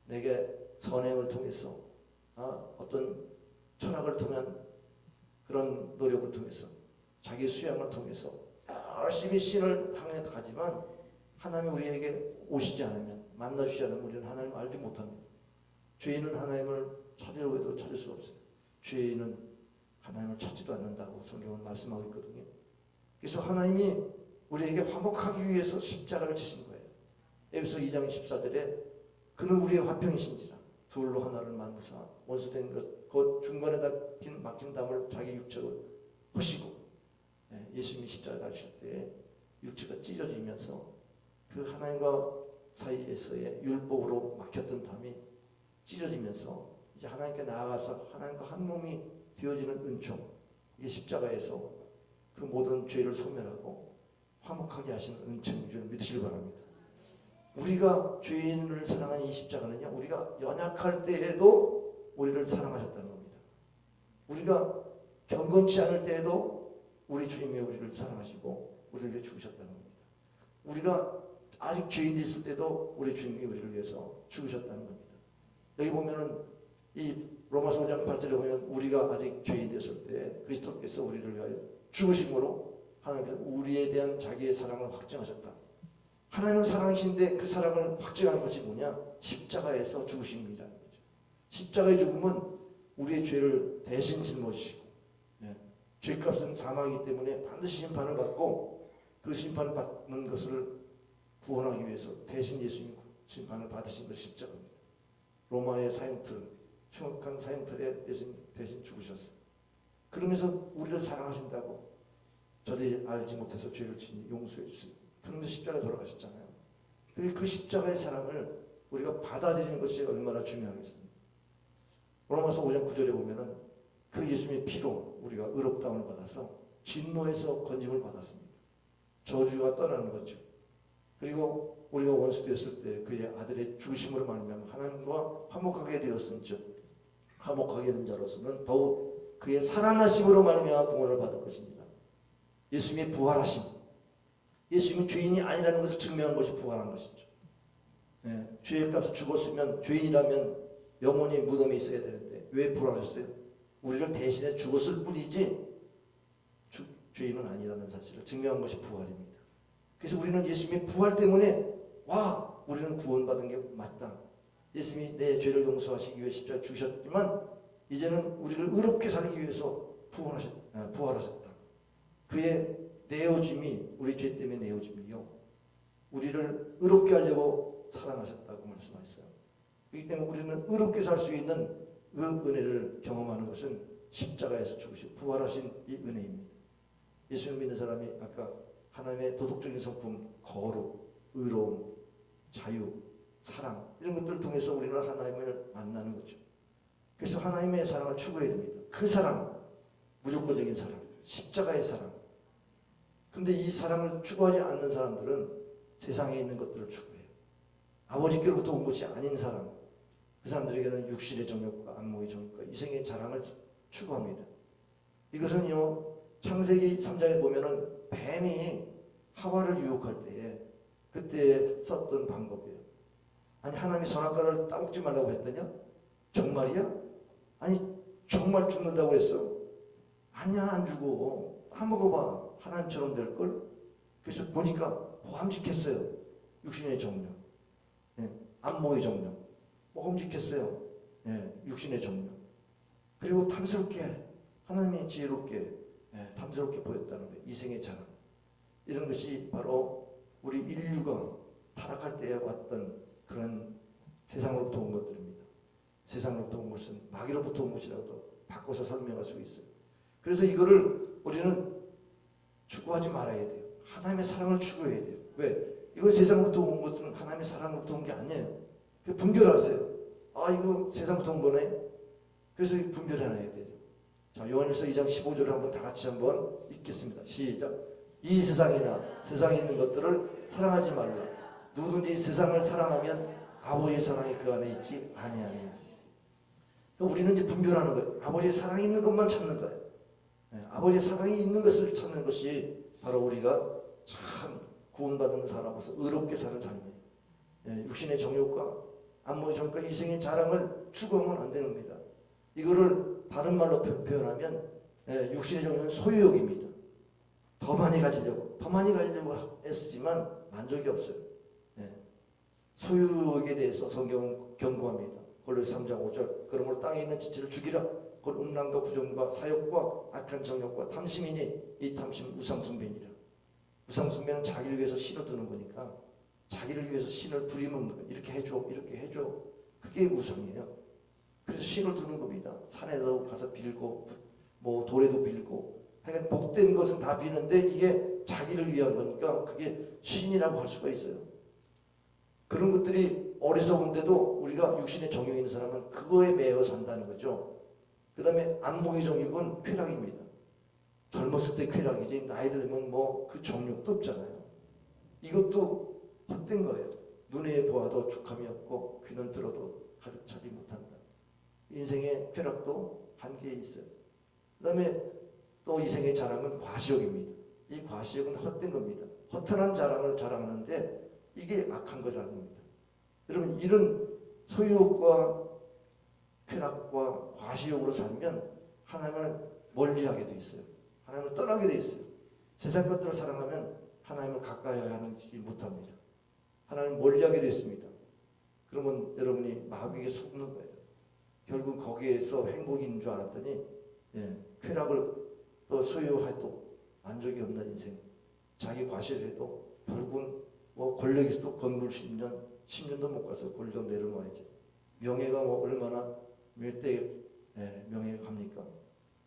내게 선행을 통해서 어떤 철학을 통한 그런 노력을 통해서 자기 수양을 통해서 열심히 신을 향해 가지만 하나님이 우리에게 오시지 않으면 만나주시지 않으면 우리는 하나님을 알지 못합니다. 죄인은 하나님을 찾으려고 해도 찾을 수가 없어요. 죄인은 하나님을 찾지도 않는다고 성경은 말씀하고 있거든요. 그래서 하나님이 우리에게 화목하기 위해서 십자가를 지신 거예요. 에베소 2장 14절에 그는 우리의 화평이신지라 둘로 하나를 만드사 원수된 그 중간에다 막힌 담을 자기 육체로 허시고 예수님이 십자가에 달리실 때 육체가 찢어지면서 그 하나님과 사이에서의 율법으로 막혔던 담이 찢어지면서 이제 하나님께 나아가서 하나님과 한 몸이 되어지는 은총, 이게 십자가에서 그 모든 죄를 소멸하고 화목하게 하시는 은총인 줄 믿으시기 바랍니다. 우리가 죄인을 사랑하는 이 십자가는요, 우리가 연약할 때에도 우리를 사랑하셨다는 겁니다. 우리가 경건치 않을 때에도 우리 주님이 우리를 사랑하시고 우리를 위해 죽으셨다는 겁니다. 우리가 아직 죄인이 있을 때도 우리 주님이 우리를 위해서 죽으셨다는 겁니다. 여기 보면은 이 로마서 5장 8절에 보면 우리가 아직 죄인 됐을 때 그리스도께서 우리를 위하여 죽으심으로 하나님께서 우리에 대한 자기의 사랑을 확증하셨다. 하나님은 사랑이신데 그 사랑을 확증한 것이 뭐냐? 십자가에서 죽으심이라는 거죠. 십자가의 죽음은 우리의 죄를 대신 짊어지시고 죄값은 사망이기 때문에 반드시 심판을 받고 그 심판을 받는 것을 구원하기 위해서 대신 예수님 심판을 받으신 것이 십자가입니다. 로마의 사형틀, 흉악한 사형틀에 예수님 대신 죽으셨어요. 그러면서 우리를 사랑하신다고 저들이 알지 못해서 죄를 지니 용서해 주세요. 그러면서 십자가에 돌아가셨잖아요. 그 십자가의 사랑을 우리가 받아들이는 것이 얼마나 중요하겠습니까? 로마서 5장 9절에 보면은 그 예수님의 피로 우리가 의롭다움을 받아서 진노에서 건짐을 받았습니다. 저주가 떠나는 거죠. 그리고 우리가 원수 되었을 때 그의 아들의 죽으심으로 말미암아 하나님과 화목하게 되었은즉 화목하게 된 자로서는 더욱 그의 살아나심으로 말미암아 구원을 받을 것입니다. 예수님의 부활하심, 예수님이 죄인이 아니라는 것을 증명한 것이 부활한 것이죠. 죄의 값을 죽었으면 죄인이라면 영원히 무덤에 있어야 되는데 왜 부활하셨어요? 우리를 대신해 죽었을 뿐이지 죄인은 아니라는 사실을 증명한 것이 부활입니다. 그래서 우리는 예수님의 부활 때문에 우리는 구원받은 게 맞다. 예수님이 내 죄를 용서하시기 위해 십자가 죽으셨지만 이제는 우리를 의롭게 살기 위해서 부활하셨다. 그의 내어짐이 우리 죄 때문에 내어짐이요, 우리를 의롭게 하려고 살아나셨다고 말씀하셨어요. 그렇기 때문에 우리는 의롭게 살 수 있는 그 은혜를 경험하는 것은 십자가에서 죽으시고 부활하신 이 은혜입니다. 예수를 믿는 사람이 아까 하나님의 도덕적인 성품, 거룩, 의로움, 자유, 사랑 이런 것들을 통해서 우리는 하나님을 만나는 거죠. 그래서 하나님의 사랑을 추구해야 됩니다. 그 사랑, 무조건적인 사랑, 십자가의 사랑. 근데 이 사랑을 추구하지 않는 사람들은 세상에 있는 것들을 추구해요. 아버지께로부터 온 것이 아닌 사랑, 그 사람들에게는 육신의 정욕과 안목의 정욕과 이생의 자랑을 추구합니다. 이것은요, 창세기 3장에 보면은 뱀이 하와를 유혹할 때에 그때 썼던 방법이에요. 아니, 하나님이 선악과를 따먹지 말라고 했더냐? 정말이야? 아니, 정말 죽는다고 했어? 아니야, 안 죽어. 따먹어봐. 하나님처럼 될걸? 그래서 보니까 험직했어요. 육신의 정욕, 안목의 정욕, 험직했어요. 육신의 정욕. 그리고 탐스럽게, 하나님이 지혜롭게, 탐스럽게 보였다는 거예요. 이생의 자랑. 이런 것이 바로 우리 인류가 타락할 때에 왔던 그런 세상으로부터 온 것들입니다. 세상으로부터 온 것은 마귀로부터 온 것이라고도 바꿔서 설명할 수 있어요. 그래서 이거를 우리는 추구하지 말아야 돼요. 하나님의 사랑을 추구해야 돼요. 왜? 이건 세상부터 온 것은 하나님의 사랑으로부터 온 게 아니에요. 분별하세요. 이거 세상부터 온 거네. 그래서 분별해놔야 되죠. 자, 요한일서 2장 15절을 한번 다 같이 한번 읽겠습니다. 시작. 이 세상이나 세상에 있는 것들을 사랑하지 말라. 누구든지 세상을 사랑하면 아버지의 사랑이 그 안에 있지 아니하니. 우리는 이제 분별하는 거예요. 아버지의 사랑이 있는 것만 찾는 거예요. 아버지의 사랑이 있는 것을 찾는 것이 바로 우리가 참 구원받은 사람으로서 의롭게 사는 삶이에요. 육신의 정욕과 안목의 정욕과 이생의 자랑을 추구하면 안 되는 겁니다. 이거를 다른 말로 표현하면 육신의 정욕은 소유욕입니다. 더 많이 가지려고 애쓰지만 만족이 없어요. 소유욕에 대해서 성경은 경고합니다. 골로새 3장 5절. 그러므로 땅에 있는 지체를 죽이라. 곧 음란과 부정과 사욕과 악한 정욕과 탐심이니 이 탐심은 우상숭배니라. 우상숭배는 자기를 위해서 신을 두는 거니까 자기를 위해서 신을 부리는 거예요. 이렇게 해줘, 이렇게 해줘. 그게 우상이에요. 그래서 신을 두는 겁니다. 산에서 가서 빌고 뭐 돌에도 빌고 하여간 복된 것은 다 비는데 이게 자기를 위한 거니까 그게 신이라고 할 수가 있어요. 그런 것들이 어리석은데도 우리가 육신의 정욕이 있는 사람은 그거에 매여 산다는 거죠. 그 다음에 안목의 정욕은 쾌락입니다. 젊었을 때 쾌락이지 나이 들면 뭐 그 정욕도 없잖아요. 이것도 헛된 거예요. 눈에 보아도 족함이 없고 귀는 들어도 가득 차지 못한다. 인생의 쾌락도 한계에 있어요. 그 다음에 또 이생의 자랑은 과시욕입니다. 이 과시욕은 헛된 겁니다. 허탄한 자랑을 자랑하는데 이게 악한 거라는 겁니다. 여러분, 이런 소유욕과 쾌락과 과시욕으로 살면 하나님을 멀리하게 돼 있어요. 하나님을 떠나게 돼 있어요. 세상 것들을 사랑하면 하나님을 가까이 하지 못합니다. 하나님을 멀리하게 돼 있습니다. 그러면 여러분이 마귀에게 속는 거예요. 결국 거기에서 행복이 있는 줄 알았더니 쾌락을 또 소유해도 만족이 없는 인생, 자기 과시를 해도 결국은 뭐 권력이 있어도 건물 10년도 못 가서 권력 내려놓아야지. 명예가 뭐 얼마나 몇 대 명예가 갑니까?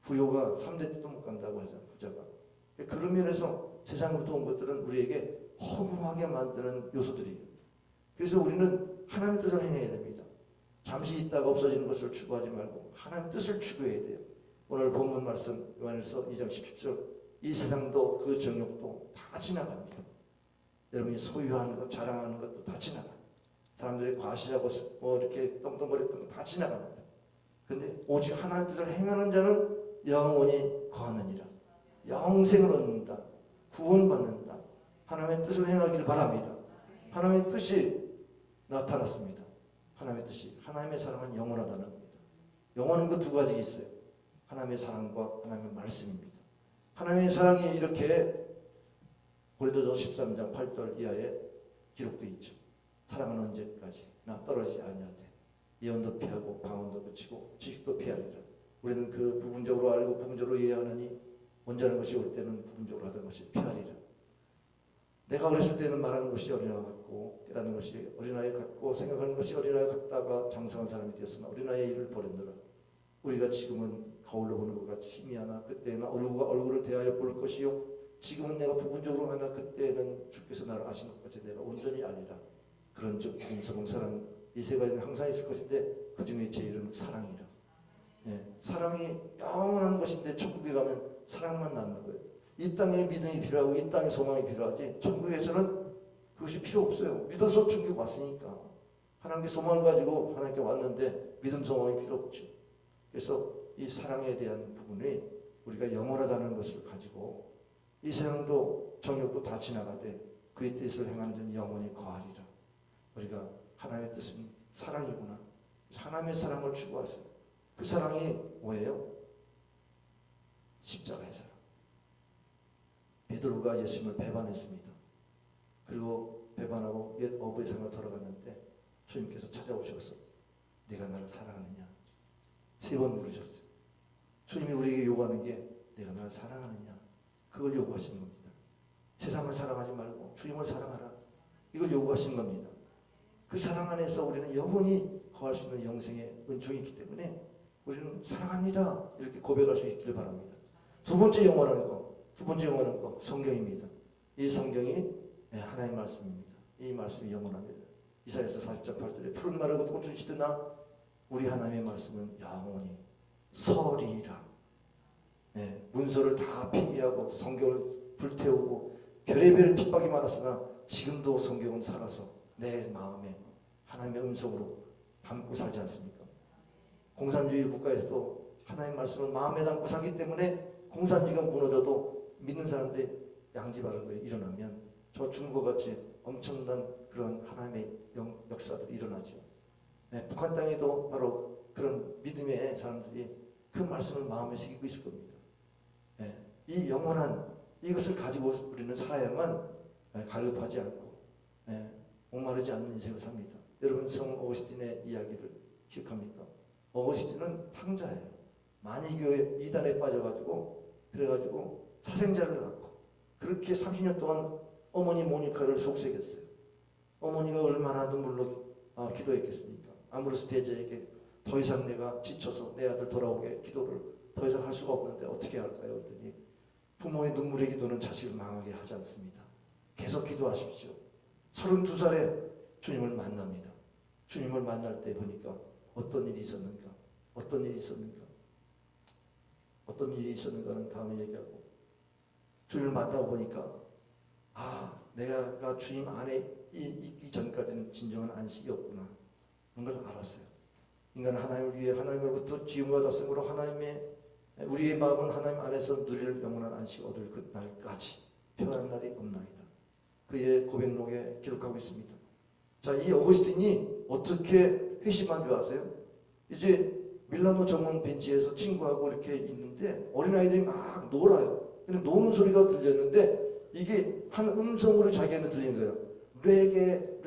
부요가 3대 때도 못 간다고 하잖아요. 부자가. 그런 면에서 세상으로부터 온 것들은 우리에게 허무하게 만드는 요소들이에요. 그래서 우리는 하나님의 뜻을 행해야 됩니다. 잠시 있다가 없어지는 것을 추구하지 말고 하나님의 뜻을 추구해야 돼요. 오늘 본문 말씀 요한일서 2장 17절. 이 세상도 그 정욕도 다 지나갑니다. 여러분이 소유하는 것, 자랑하는 것도 다 지나가요. 사람들이 과시하고 뭐 이렇게 떵떵거렸던 거 다 지나갑니다. 그런데 오직 하나님의 뜻을 행하는 자는 영원히 거하느니라. 영생을 얻는다. 구원받는다. 하나님의 뜻을 행하길 바랍니다. 하나님의 뜻이 나타났습니다. 하나님의 뜻이 하나님의 사랑은 영원하다는 겁니다. 영원한 그 두 가지 있어요. 하나님의 사랑과 하나님의 말씀입니다. 하나님의 사랑이 이렇게 고린도전서 13장 8절 이하에 기록되어 있죠. 사랑은 언제까지 나 떨어지지 아니하되 예언도 피하고 방언도 그치고 지식도 피하리라. 우리는 그 부분적으로 알고 부분적으로 이해하느니 온전한 것이 올 때는 부분적으로 하던 것이 피하리라. 내가 어렸을 때는 말하는 것이 어린아이 같고 깨닫는 것이 어린아이 같고 생각하는 것이 어린아이 같다가 장성한 사람이 되었으나 어린아이의 일을 버렸노라. 우리가 지금은 거울로 보는 것 같이 희미하나 그때는 얼굴과 얼굴을 대하여 볼 것이요 지금은 내가 부분적으로 하나 그때는 주께서 나를 아신 것 같이 내가 온전히 아니라. 그런즉 인성은 사랑 이 세 가지는 항상 있을 것인데 그 중에 제일은 사랑이라. 사랑이 영원한 것인데 천국에 가면 사랑만 남는 거예요. 이 땅에 믿음이 필요하고 이 땅에 소망이 필요하지 천국에서는 그것이 필요 없어요. 믿어서 천국 왔으니까. 하나님께 소망을 가지고 하나님께 왔는데 믿음 소망이 필요 없죠. 그래서 이 사랑에 대한 부분이 우리가 영원하다는 것을 가지고 이 세상도 정욕도 다 지나가되 그의 뜻을 행하는 자는 영원히 거하리라. 우리가 하나님의 뜻은 사랑이구나. 하나님의 사랑을 추구하세요. 그 사랑이 뭐예요? 십자가의 사랑. 베드로가 예수님을 배반했습니다. 그리고 배반하고 옛 어부의 상을 돌아갔는데 주님께서 찾아오셔서 네가 나를 사랑하느냐 3번 물으셨어요. 주님이 우리에게 요구하는 게 내가 나를 사랑하느냐 그걸 요구하시는 겁니다. 세상을 사랑하지 말고 주님을 사랑하라 이걸 요구하시는 겁니다. 그 사랑 안에서 우리는 영원히 거할 수 있는 영생의 은총이 있기 때문에 우리는 사랑합니다 이렇게 고백할 수 있기를 바랍니다. 두 번째 영원한 거 성경입니다. 이 성경이 하나님의 말씀입니다. 이 말씀이 영원합니다. 이사야서 40장 8절에 푸른 말을 걷고 춤추시드나 우리 하나님의 말씀은 영원히 서리라. 문서를 다 폐기하고 성경을 불태우고 별의별 핍박이 많았으나 지금도 성경은 살아서 내 마음에 하나님의 음성으로 담고 살지 않습니까? 공산주의 국가에서도 하나님의 말씀을 마음에 담고 살기 때문에 공산주의가 무너져도 믿는 사람들이 양지바른 거에 일어나면 저 중국과 같이 엄청난 그런 하나님의 역사들이 일어나죠. 북한 땅에도 바로 그런 믿음의 사람들이 그 말씀을 마음에 새기고 있을 겁니다. 이 영원한 이것을 가지고 우리는 살아야만 갈급하지 않고 목마르지 않는 인생을 삽니다. 여러분 성 어거스틴의 이야기를 기억합니까? 어거스틴은 탕자예요. 만이교회 이단에 빠져가지고 그래가지고 사생자를 낳고 그렇게 30년 동안 어머니 모니카를 속삭였어요. 어머니가 얼마나 눈물로 기도했겠습니까? 아무로스 대제에게 더 이상 내가 지쳐서 내 아들 돌아오게 기도를 더 이상 할 수가 없는데 어떻게 할까요? 그랬더니 부모의 눈물의 기도는 자식을 망하게 하지 않습니다. 계속 기도하십시오. 32살에 주님을 만납니다. 주님을 만날 때 보니까 어떤 일이 있었는가? 어떤 일이 있었는가는 다음에 얘기하고 주님을 만나고 보니까 내가 주님 안에 있기 전까지는 진정한 안식이었구나. 그런 걸 알았어요. 인간은 하나님을 위해 하나님으로부터 지음과 다스림으로 우리의 마음은 하나님 안에서 누릴 영원한 안식 얻을 그 날까지 편한 날이 없나이다. 그의 고백록에 기록하고 있습니다. 자, 이 어거스틴이 어떻게 회심한 줄 아세요? 이제 밀라노 정원 벤치에서 친구하고 이렇게 있는데 어린아이들이 막 놀아요. 근데 노는 소리가 들렸는데 이게 한 음성으로 자기한테 들린 거예요. 레게,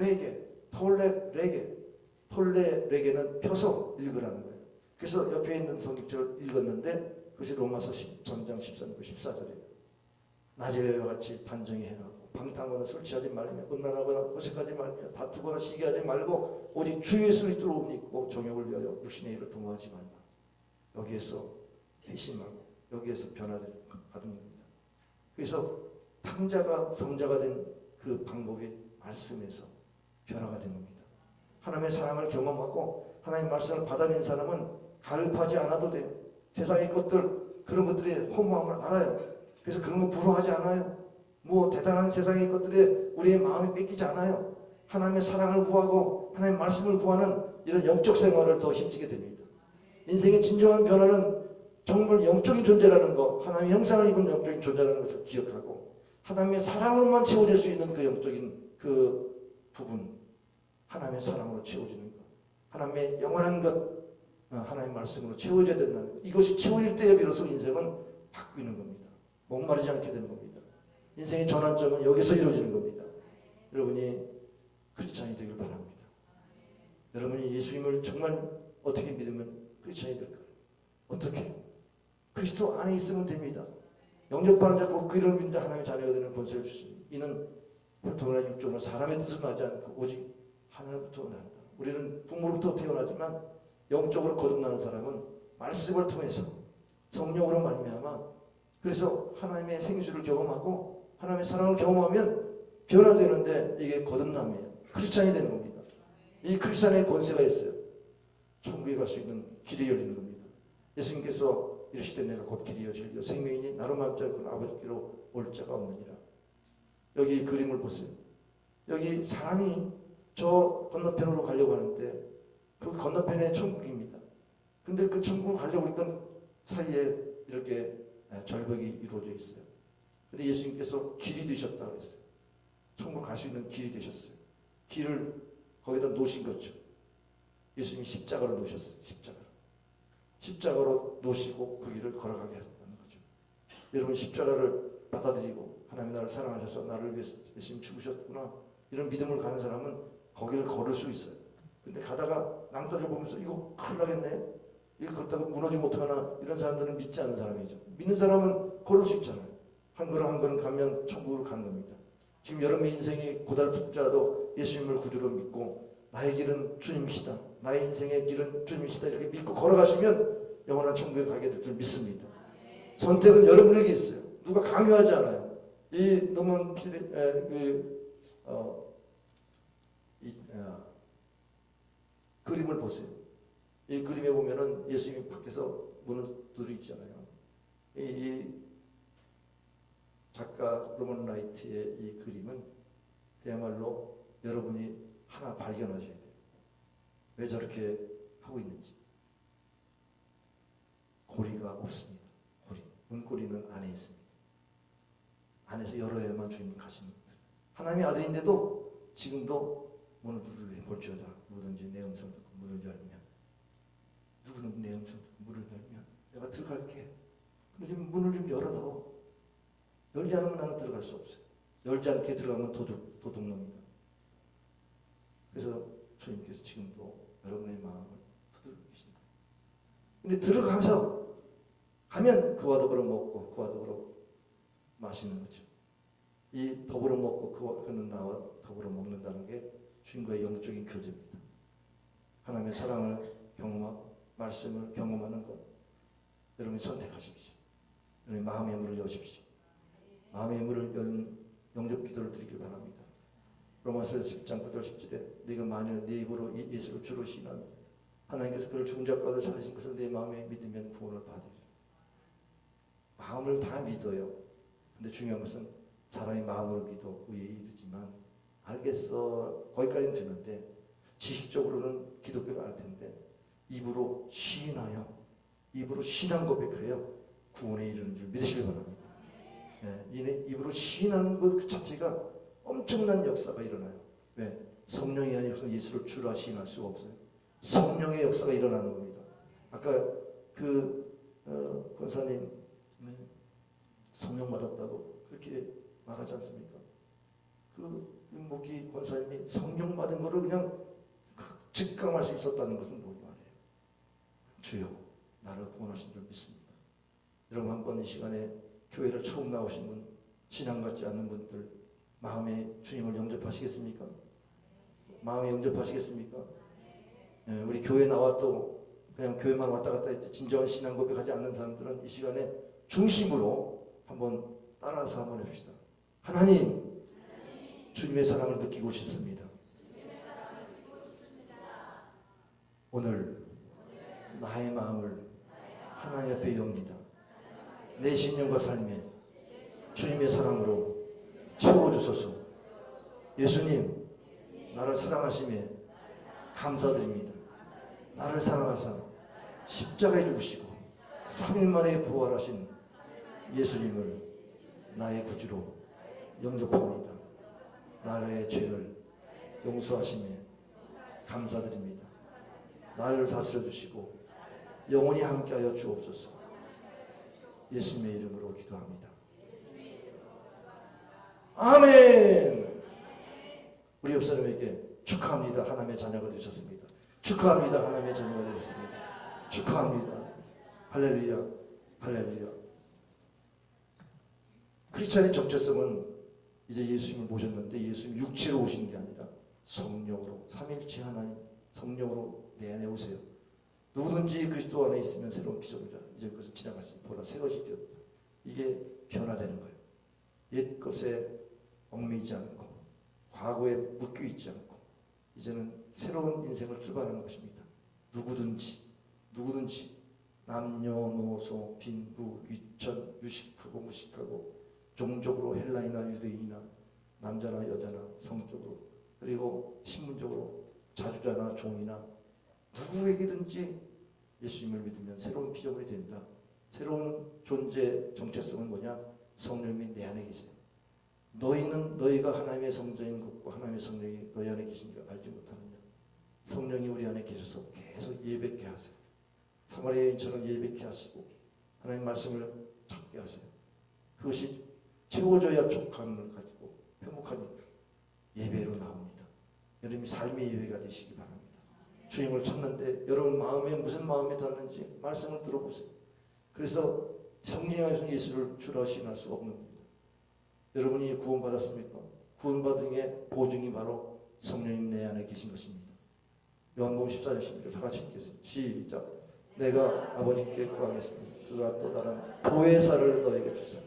톨레 레게는 펴서 읽으라는 거예요. 그래서 옆에 있는 성경책을 읽었는데 그것이 로마서 13장 13절 14절이에요. 낮에와 같이 단정히 행하고 방탕하거나 술 취하지 말며 음란하거나 호색하지 말며 다투거나 시기하지 말고 오직 주 예수 그리스도를 옷입고 정욕을 위하여 육신의 일을 동하지 말라. 여기에서 회심하고 여기에서 변화를 받은 겁니다. 그래서 탕자가 성자가 된 그 방법이 말씀에서 변화가 된 겁니다. 하나님의 사랑을 경험하고 하나님의 말씀을 받아낸 사람은 갈급하지 않아도 돼요. 세상의 것들 그런 것들이 허무함을 알아요. 그래서 그런 거 부러워하지 않아요. 대단한 세상의 것들에 우리의 마음이 뺏기지 않아요. 하나님의 사랑을 구하고 하나님의 말씀을 구하는 이런 영적 생활을 더 힘쓰게 됩니다. 인생의 진정한 변화는 정말 영적인 존재라는 것, 하나님의 형상을 입은 영적인 존재라는 것을 기억하고 하나님의 사랑으로만 채워질 수 있는 그 영적인 그 부분, 하나님의 사랑으로 채워지는 것. 하나님의 영원한 것, 하나님의 말씀으로 채워져야 된다는 것. 이것이 채워질 때에 비로소 인생은 바뀌는 겁니다. 목마르지 않게 되는 겁니다. 인생의 전환점은 여기서 이루어지는 겁니다. 여러분이 크리스찬이 되길 바랍니다. 여러분이 예수님을 정말 어떻게 믿으면 크리스찬이 될까요? 어떻게? 그리스도 안에 있으면 됩니다. 영접하는 자고 그 이름을 믿는 자 하나님의 자녀가 되는 권세를 주십니다. 이는 혈통이나 육종이나 사람의 뜻으로 나지 않고 오직 하나님부터 난다. 우리는 부모로부터 태어나지만 영적으로 거듭나는 사람은 말씀을 통해서 성령으로 말미암아 그래서 하나님의 생수를 경험하고 하나님의 사랑을 경험하면 변화되는데 이게 거듭남이에요. 크리스찬이 되는 겁니다. 이 크리스찬의 권세가 있어요. 천국에 갈 수 있는 길이 열리는 겁니다. 예수님께서 이르시되 내가 곧 길이요 진리요 생명이니 나로 말지 않고는 아버지께로 올 자가 없느니라. 여기 그림을 보세요. 여기 사람이 저 건너편으로 가려고 하는데 그 건너편에 천국입니다. 근데 그 천국을 가려고 했던 사이에 이렇게 절벽이 이루어져 있어요. 근데 예수님께서 길이 되셨다고 했어요. 천국 갈 수 있는 길이 되셨어요. 길을 거기다 놓으신 거죠. 예수님이 십자가로 놓으셨어요. 십자가로 놓으시고 그 길을 걸어가게 하셨다는 거죠. 여러분 십자가를 받아들이고 하나님 나를 사랑하셔서 나를 위해서 예수님 죽으셨구나 이런 믿음을 가는 사람은 거기를 걸을 수 있어요. 근데 가다가 낭떠러지 보면서 이거 큰일 나겠네, 이거 걷다가 무너지면 어떡하나, 이런 사람들은 믿지 않는 사람이죠. 믿는 사람은 걸을 수 있잖아요. 한 걸음 한 걸음 가면 천국으로 가는 겁니다. 지금 여러분의 인생이 고달플지라도 예수님을 구주로 믿고 나의 길은 주님이시다, 나의 인생의 길은 주님이시다 이렇게 믿고 걸어가시면 영원한 천국에 가게 될 줄 믿습니다. 선택은 여러분에게 있어요. 누가 강요하지 않아요. 이 너무 그림을 보세요. 이 그림에 보면은 예수님이 밖에서 문을 두드리잖아요. 이 작가 로먼 라이트의 이 그림은 그야말로 여러분이 하나 발견하셔야 돼요. 왜 저렇게 하고 있는지. 고리가 없습니다. 문고리는 안에 있습니다. 안에서 열어야만 주님 가시는 거예요. 하나님의 아들인데도 지금도 문을 두드려 볼지어다. 누구든지 내 음성 듣고 문을 열면, 누구는 내 음성 듣고 문을 열면 내가 들어갈게. 근데 좀 문을 좀 열어다오. 열지 않으면 나는 들어갈 수 없어요. 열지 않게 들어가면 도둑놈이다. 그래서 주님께서 지금도 여러분의 마음을 두드리고 계십니다. 근데 들어가면서 가면 그와 더불어 먹고 그와 더불어 마시는 거죠. 이 더불어 먹고 그는 나와 더불어 먹는다는 게 주님과의 영적인 교제입니다. 하나님의 사랑을 경험하고 말씀을 경험하는 것, 여러분이 선택하십시오. 여러분의 마음의 문을 여십시오. 마음의 문을 연 영접 기도를 드리길 바랍니다. 로마서 10장 9절 10절에 네가 만일 네 입으로 예수를 주로 시인하면 하나님께서 그를 죽은 자 가운데 살리신 것을 내 마음에 믿으면 구원을 받으리라. 마음을 다 믿어요. 근데 중요한 것은 사람이 마음으로 믿어 의에 이르지만, 알겠어 거기까지는 되는데 지식적으로는 기독교를 알 텐데 입으로 시인하여, 입으로 신앙 고백하여 구원에 이르는 줄 믿으시기 바랍니다. 네, 입으로 시인하는 것 자체가 엄청난 역사가 일어나요. 왜? 성령이 아니고서 예수를 주라 시인할 수가 없어요. 성령의 역사가 일어나는 겁니다. 아까 권사님 성령 받았다고 그렇게 말하지 않습니까? 윤목기 권사님이 성령 받은 거를 그냥 직감할 수 있었다는 것은 뭐냐 말이에요. 주여 나를 구원하신 줄 믿습니다. 여러분 한번 이 시간에 교회를 처음 나오신 분, 신앙 갖지 않는 분들 마음에 주님을 영접하시겠습니까? 마음에 영접하시겠습니까? 우리 교회 나와도 그냥 교회만 왔다 갔다 했지 진정한 신앙 고백하지 않는 사람들은 이 시간에 중심으로 한번 따라서 한번 해봅시다. 하나님, 주님의 사랑을 느끼고 싶습니다. 오늘 나의 마음을 하나님 앞에 엽니다. 내 신령과 삶에 주님의 사랑으로 채워주소서. 예수님, 나를 사랑하심에 감사드립니다. 나를 사랑하사 십자가에 죽으시고 3일 만에 부활하신 예수님을 나의 구주로 영접합니다. 나의 죄를 용서하심에 감사드립니다. 나를 다스려 주시고 영원히 함께하여 주옵소서. 예수님의 이름으로 기도합니다. 아멘. 우리 옆 사람에게 축하합니다. 하나님의 자녀가 되셨습니다. 축하합니다. 하나님의 자녀가 되셨습니다. 축하합니다. 할렐루야. 할렐루야. 크리스찬의 정체성은 이제 예수님을 모셨는데 예수님 육체로 오신 게 아니라 성령으로, 삼일체 하나님 성령으로 내 안에 오세요. 누구든지 그리스도 안에 있으면 새로운 피조물이라. 이제 그것은 지나갔으니 보라 새 것이 되었다. 이게 변화되는 거예요. 옛 것에 얽매이지 않고 과거에 묶여 있지 않고 이제는 새로운 인생을 출발하는 것입니다. 누구든지 남녀노소 빈부 귀천 유식하고 무식하고 종족으로 헬라이나 유대인이나 남자나 여자나 성적으로 그리고 신분적으로 자주자나 종이나 누구에게든지 예수님을 믿으면 새로운 피조물이 됩니다. 새로운 존재 정체성은 뭐냐? 성령님이 내 안에 계세요. 너희는 너희가 하나님의 성전인 것과 하나님의 성령이 너희 안에 계신 줄 알지 못하느냐? 성령이 우리 안에 계셔서 계속 예배케 하세요. 사마리아 여인처럼 예배케 하시고 하나님 말씀을 찾게 하세요. 그것이 채워져야 족함을 가지고 회복하니까 예배로 나옵니다. 여러분이 삶의 예배가 되시기 바랍니다. 주님을 찾는데 여러분 마음에 무슨 마음이 닿는지 말씀을 들어보세요. 그래서 성령 안에서 예수를 주라 시인할 수 없는 겁니다. 여러분이 구원받았습니까? 구원받은 게 보증이 바로 성령님 내 안에 계신 것입니다. 요한복음 14장 16절 다 같이 읽겠습니다. 시작. 내가 아버지께 구하겠으니 그가 또 다른 보혜사를 너에게 주사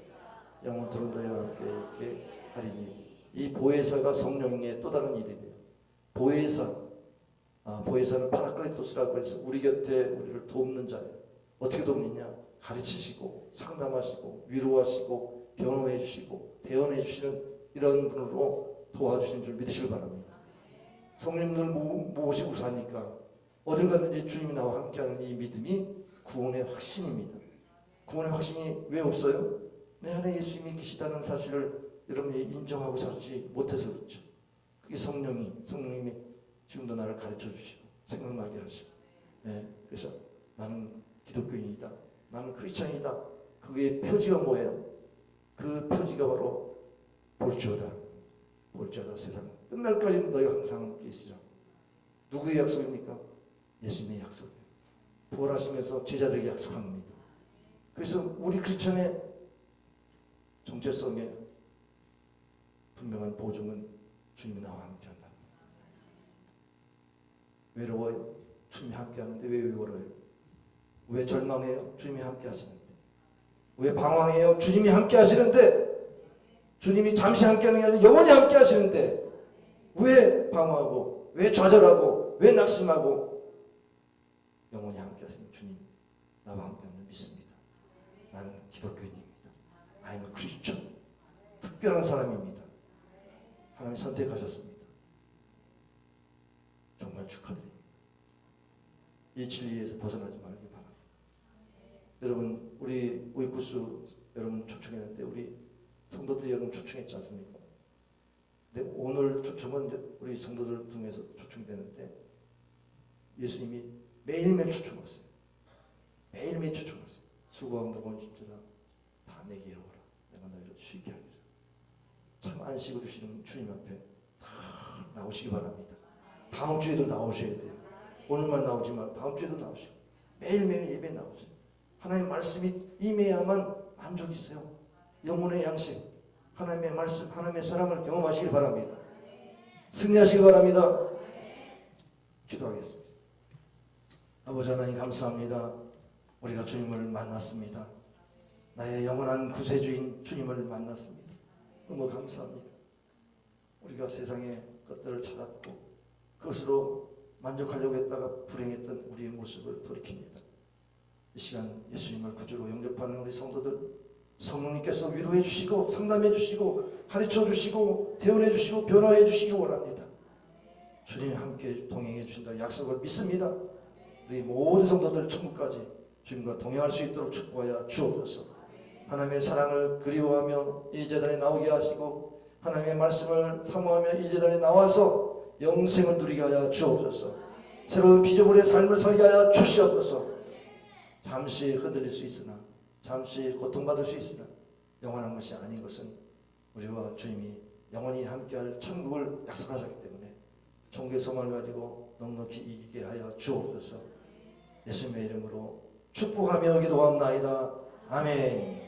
영원토록 너희와 함께 있게 하리니. 이 보혜사가 성령의 또 다른 이름이에요. 보혜사는 파라클리토스라고 해서 우리 곁에 우리를 돕는 자예요. 어떻게 돕느냐? 가르치시고 상담하시고 위로하시고 변호해 주시고 대언해 주시는 이런 분으로 도와주시는 줄 믿으시길 바랍니다. 성령님을 모시고 사니까 어딜 갔는지 주님이 나와 함께하는 이 믿음이 구원의 확신입니다. 구원의 확신이 왜 없어요? 내 안에 예수님이 계시다는 사실을 여러분이 인정하고 살지 못해서 그렇죠. 그게 성령님이 지금도 나를 가르쳐 주시고 생각나게 하시고 그래서 나는 기독교인이다. 나는 크리스찬이다. 그게 표지가 뭐예요? 그 표지가 바로 볼지어다 세상 끝날까지 너희가 항상 함께 있으라. 누구의 약속입니까? 예수님의 약속이에요. 부활하시면서 제자들에게 약속합니다. 그래서 우리 크리스찬의 정체성에 분명한 보증은 주님이 나와 함께 한다. 외로워요? 주님이 함께 하는데 왜 외로워요? 왜 절망해요? 주님이 함께 하시는데. 왜 방황해요? 주님이 함께 하시는데. 주님이 잠시 함께 하는 게 아니라 영원히 함께 하시는데 왜 방황하고 왜 좌절하고 왜 낙심하고 영원히 함께 하시는 주님 나와 함께 하는 믿습니다. 나는 기독교인입니다. I'm a Christian. 특별한 사람입니다. 하나님 선택하셨습니다. 정말 축하드립니다. 이 진리에서 벗어나지 말기 바랍니다. 여러분 우리 오이쿠스 여러분 초청했는데 우리 성도들 여러분 초청했지 않습니까? 근데 오늘 초청은 우리 성도들 통해서 초청되는데 예수님이 매일매일 초청하세요. 매일매일 초청하세요. 수고하고 무거운 짐들아 다 내게로 오라. 내가 너희를 쉬게 하리라. 참 안식을 주시는 주님 앞에 다 나오시기 바랍니다. 다음 주에도 나오셔야 돼요. 오늘만 나오지 말고 다음 주에도 나오시고 매일매일 예배 나오세요. 하나님의 말씀이 임해야만 만족이 있어요. 영혼의 양식, 하나님의 말씀, 하나님의 사랑을 경험하시길 바랍니다. 승리하시길 바랍니다. 기도하겠습니다. 아버지 하나님 감사합니다. 우리가 주님을 만났습니다. 나의 영원한 구세주인 주님을 만났습니다. 너무 감사합니다. 우리가 세상의 것들을 찾았고 그것으로 만족하려고 했다가 불행했던 우리의 모습을 돌이킵니다. 이 시간 예수님을 구주로 영접하는 우리 성도들 성령님께서 위로해 주시고 상담해 주시고 가르쳐 주시고 대언해 주시고 변화해 주시기 원합니다. 주님 함께 동행해 주신다 약속을 믿습니다. 우리 모든 성도들 천국까지 주님과 동행할 수 있도록 축복하여 주옵소서. 하나님의 사랑을 그리워하며 이 재단에 나오게 하시고 하나님의 말씀을 사모하며 이 재단에 나와서 영생을 누리게 하여 주옵소서. 새로운 피조물의 삶을 살게 하여 주시옵소서. 잠시 흔들릴 수 있으나, 잠시 고통받을 수 있으나 영원한 것이 아닌 것은 우리와 주님이 영원히 함께할 천국을 약속하셨기 때문에 천국의 소망을 가지고 넉넉히 이기게 하여 주옵소서. 예수님의 이름으로 축복하며 기도하옵나이다. 아멘.